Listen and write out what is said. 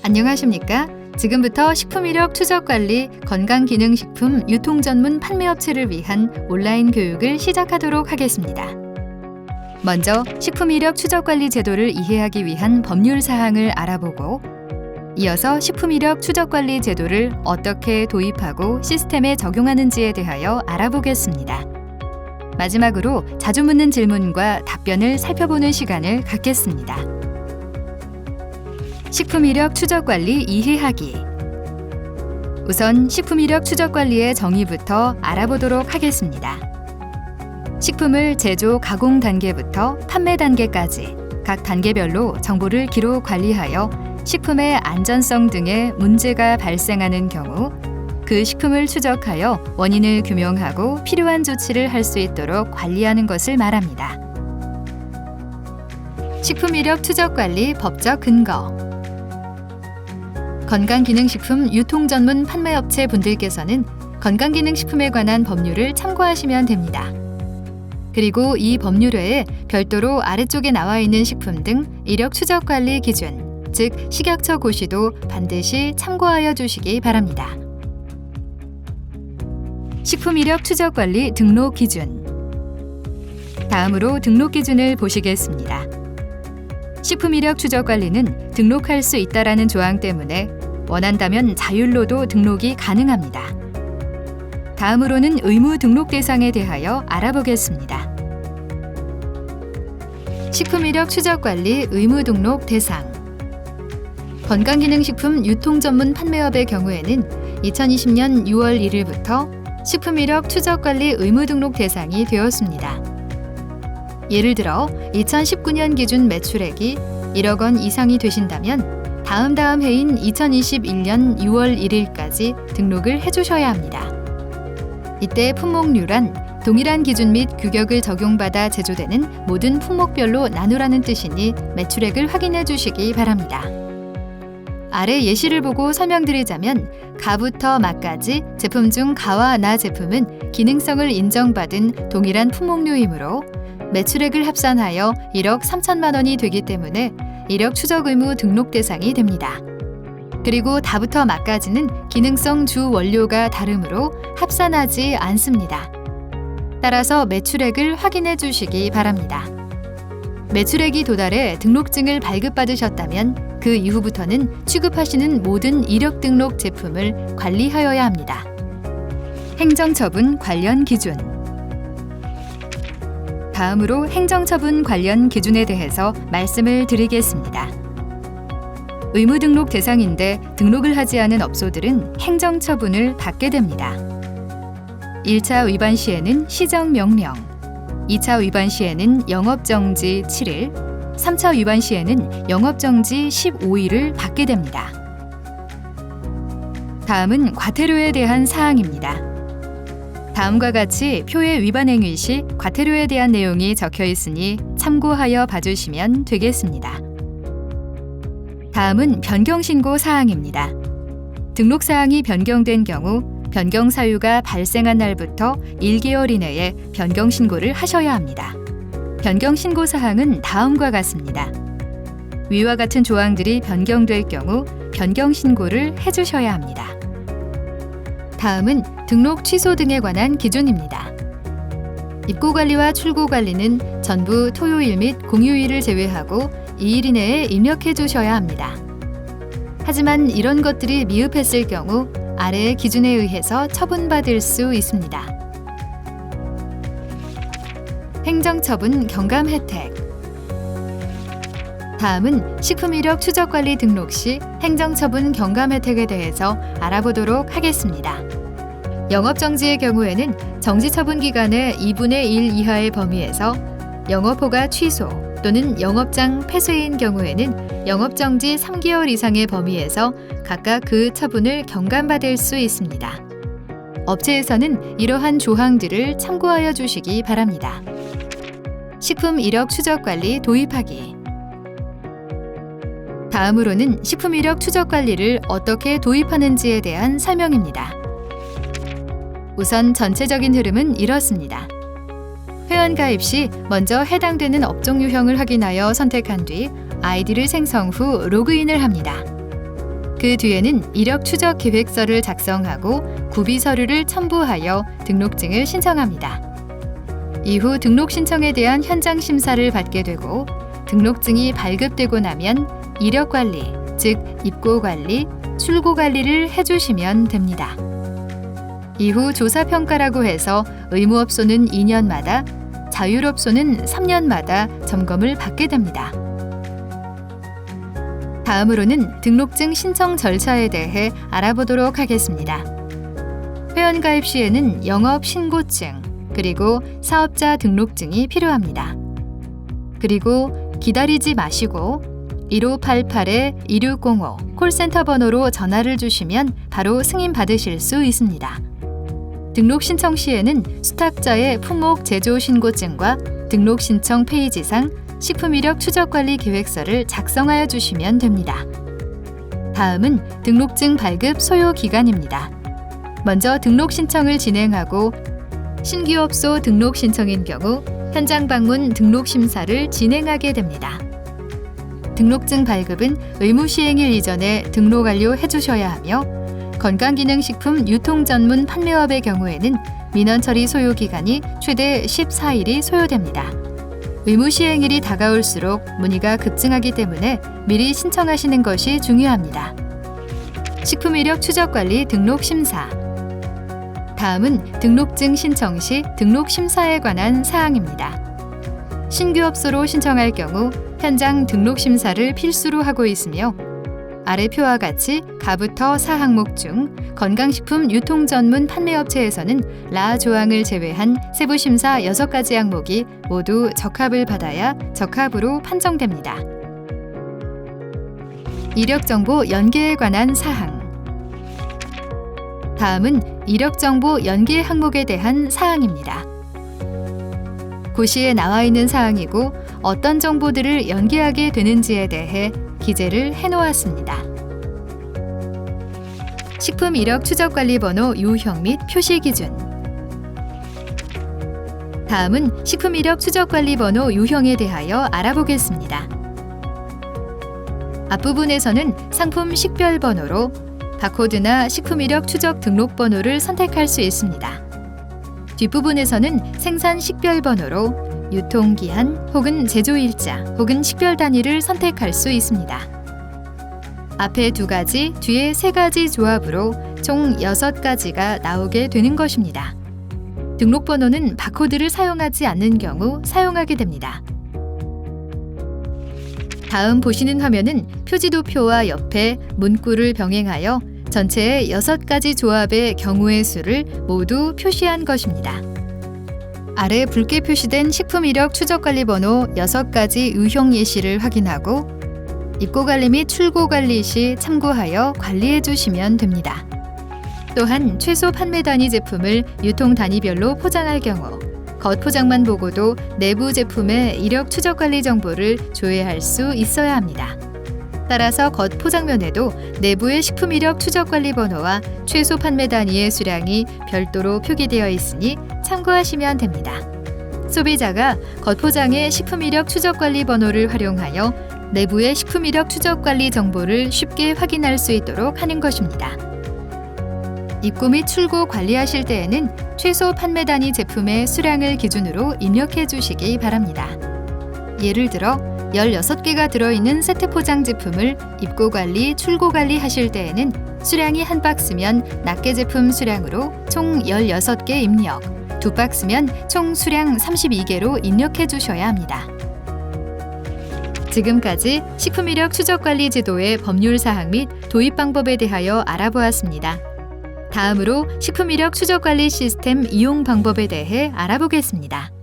안녕하십니까? 지금부터 식품이력 추적관리 건강기능식품 유통전문 판매업체를 위한 온라인 교육을 시작하도록 하겠습니다. 먼저 식품이력 추적관리 제도를 이해하기 위한 법률 사항을 알아보고 이어서 식품이력 추적관리 제도를 어떻게 도입하고 시스템에 적용하는지에 대하여 알아보겠습니다. 마지막으로 자주 묻는 질문과 답변을 살펴보는 시간을 갖겠습니다. 식품이력 추적관리 이해하기. 우선 식품이력 추적관리의 정의부터 알아보도록 하겠습니다. 식품을 제조, 가공 단계부터 판매 단계까지 각 단계별로 정보를 기록 관리하여 식품의 안전성 등의 문제가 발생하는 경우 그 식품을 추적하여 원인을 규명하고 필요한 조치를 할 수 있도록 관리하는 것을 말합니다. 식품이력 추적관리 법적 근거. 건강기능식품 유통전문 판매업체 분들께서는 건강기능식품에 관한 법률을 참고하시면 됩니다. 그리고 이 법률 외에 별도로 아래쪽에 나와 있는 식품 등 이력 추적관리 기준, 즉 식약처 고시도 반드시 참고하여 주시기 바랍니다. 식품이력 추적관리 등록 기준. 다음으로 등록 기준을 보시겠습니다. 식품이력 추적관리는 등록할 수 있다라는 조항 때문에 원한다면 자율로도 등록이 가능합니다. 다음으로는 의무 등록 대상에 대하여 알아보겠습니다. 식품이력 추적관리 의무 등록 대상. 건강기능식품 유통전문 판매업의 경우에는 2020년 6월 1일부터 식품이력 추적관리 의무 등록 대상이 되었습니다. 예를 들어 2019년 기준 매출액이 1억 원 이상이 되신다면 다음 해인 2021년 6월 1일까지 등록을 해주셔야 합니다. 이때 품목류란 동일한 기준 및 규격을 적용받아 제조되는 모든 품목별로 나누라는 뜻이니 매출액을 확인해 주시기 바랍니다. 아래 예시를 보고 설명드리자면 가부터 마까지 제품 중 가와 나 제품은 기능성을 인정받은 동일한 품목류이므로 매출액을 합산하여 1억 3천만 원이 되기 때문에 이력 추적 의무 등록 대상이 됩니다. 그리고 다부터 마까지는 기능성 주 원료가 다르므로 합산하지 않습니다. 따라서 매출액을 확인해 주시기 바랍니다. 매출액이 도달해 등록증을 발급받으셨다면 그 이후부터는 취급하시는 모든 이력 등록 제품을 관리하여야 합니다. 행정처분 관련 기준. 다음으로 행정처분 관련 기준에 대해서 말씀을 드리겠습니다. 의무 등록 대상인데 등록을 하지 않은 업소들은 행정처분을 받게 됩니다. 1차 위반 시에는 시정명령, 2차 위반 시에는 영업정지 7일, 3차 위반 시에는 영업정지 15일을 받게 됩니다. 다음은 과태료에 대한 사항입니다. 다음과 같이 표의 위반 행위 시 과태료에 대한 내용이 적혀 있으니 참고하여 봐주시면 되겠습니다. 다음은 변경신고 사항입니다. 등록 사항이 변경된 경우 변경 사유가 발생한 날부터 1개월 이내에 변경신고를 하셔야 합니다. 변경신고 사항은 다음과 같습니다. 위와 같은 조항들이 변경될 경우 변경신고를 해주셔야 합니다. 다음은 등록 취소 등에 관한 기준입니다. 입고관리와 출고관리는 전부 토요일 및 공휴일을 제외하고 2일 이내에 입력해 주셔야 합니다. 하지만 이런 것들이 미흡했을 경우 아래의 기준에 의해서 처분받을 수 있습니다. 행정처분 경감 혜택. 다음은 식품이력 추적관리 등록 시 행정처분 경감 혜택에 대해서 알아보도록 하겠습니다. 영업정지의 경우에는 정지처분 기간의 2분의 1 이하의 범위에서 영업허가 취소 또는 영업장 폐쇄인 경우에는 영업정지 3개월 이상의 범위에서 각각 그 처분을 경감받을 수 있습니다. 업체에서는 이러한 조항들을 참고하여 주시기 바랍니다. 식품 이력 추적관리 도입하기. 다음으로는 식품 이력 추적관리를 어떻게 도입하는지에 대한 설명입니다. 우선 전체적인 흐름은 이렇습니다. 회원가입 시 먼저 해당되는 업종 유형을 확인하여 선택한 뒤 아이디를 생성 후 로그인을 합니다. 그 뒤에는 이력 추적 계획서를 작성하고 구비 서류를 첨부하여 등록증을 신청합니다. 이후 등록 신청에 대한 현장 심사를 받게 되고 등록증이 발급되고 나면 이력 관리, 즉 입고 관리, 출고 관리를 해주시면 됩니다. 이후 조사 평가라고 해서 의무업소는 2년마다, 자율업소는 3년마다 점검을 받게 됩니다. 다음으로는 등록증 신청 절차에 대해 알아보도록 하겠습니다. 회원가입 시에는 영업 신고증, 그리고 사업자 등록증이 필요합니다. 그리고 기다리지 마시고 1588-2605 콜센터 번호로 전화를 주시면 바로 승인받으실 수 있습니다. 등록 신청 시에는 수탁자의 품목 제조 신고증과 등록 신청 페이지상 식품 이력 추적 관리 계획서를 작성하여 주시면 됩니다. 다음은 등록증 발급 소요 기간입니다. 먼저 등록 신청을 진행하고 신규업소 등록 신청인 경우 현장 방문 등록 심사를 진행하게 됩니다. 등록증 발급은 의무 시행일 이전에 등록 완료해 주셔야 하며 건강기능식품 유통 전문 판매업의 경우에는 민원 처리 소요 기간이 최대 14일이 소요됩니다. 의무 시행일이 다가올수록 문의가 급증하기 때문에 미리 신청하시는 것이 중요합니다. 식품 이력 추적 관리 등록 심사. 다음은 등록증 신청 시 등록 심사에 관한 사항입니다. 신규 업소로 신청할 경우 현장 등록 심사를 필수로 하고 있으며 아래 표와 같이 가부터 4항목 중 건강식품 유통 전문 판매업체에서는 라 조항을 제외한 세부 심사 6가지 항목이 모두 적합을 받아야 적합으로 판정됩니다. 이력 정보 연계에 관한 사항. 다음은 이력 정보 연계 항목에 대한 사항입니다. 고시에 나와 있는 사항이고 어떤 정보들을 연계하게 되는지에 대해 기재를 해놓았습니다. 식품 이력 추적 관리 번호 유형 및 표시 기준. 다음은 식품 이력 추적 관리 번호 유형에 대하여 알아보겠습니다. 앞부분에서는 상품 식별 번호로 바코드나 식품 이력 추적 등록 번호를 선택할 수 있습니다. 뒷부분에서는 생산 식별 번호로 유통기한 혹은 제조일자 혹은 식별 단위를 선택할 수 있습니다. 앞에 2가지, 뒤에 3가지 조합으로 총 6가지가 나오게 되는 것입니다. 등록번호는 바코드를 사용하지 않는 경우 사용하게 됩니다. 다음 보시는 화면은 표지도표와 옆에 문구를 병행하여 전체의 6가지 조합의 경우의 수를 모두 표시한 것입니다. 아래 붉게 표시된 식품 이력 추적 관리 번호 6가지 유형 예시를 확인하고 입고 관리 및 출고 관리 시 참고하여 관리해 주시면 됩니다. 또한 최소 판매 단위 제품을 유통 단위별로 포장할 경우 겉 포장만 보고도 내부 제품의 이력 추적 관리 정보를 조회할 수 있어야 합니다. 따라서 겉 포장면에도 내부의 식품 이력 추적 관리 번호와 최소 판매 단위의 수량이 별도로 표기되어 있으니 참고하시면 됩니다. 소비자가 겉 포장의 식품 이력 추적 관리 번호를 활용하여 내부의 식품 이력 추적 관리 정보를 쉽게 확인할 수 있도록 하는 것입니다. 입고 및 출고 관리하실 때에는 최소 판매 단위 제품의 수량을 기준으로 입력해 주시기 바랍니다. 예를 들어 16개가 들어있는 세트 포장 제품을 입고 관리, 출고 관리 하실 때에는 수량이 한 박스면 낱개 제품 수량으로 총 16개 입력, 2박스면 총 수량 32개로 입력해 주셔야 합니다. 지금까지 식품 이력 추적 관리 제도의 법률 사항 및 도입 방법에 대하여 알아보았습니다. 다음으로 식품 이력 추적 관리 시스템 이용 방법에 대해 알아보겠습니다.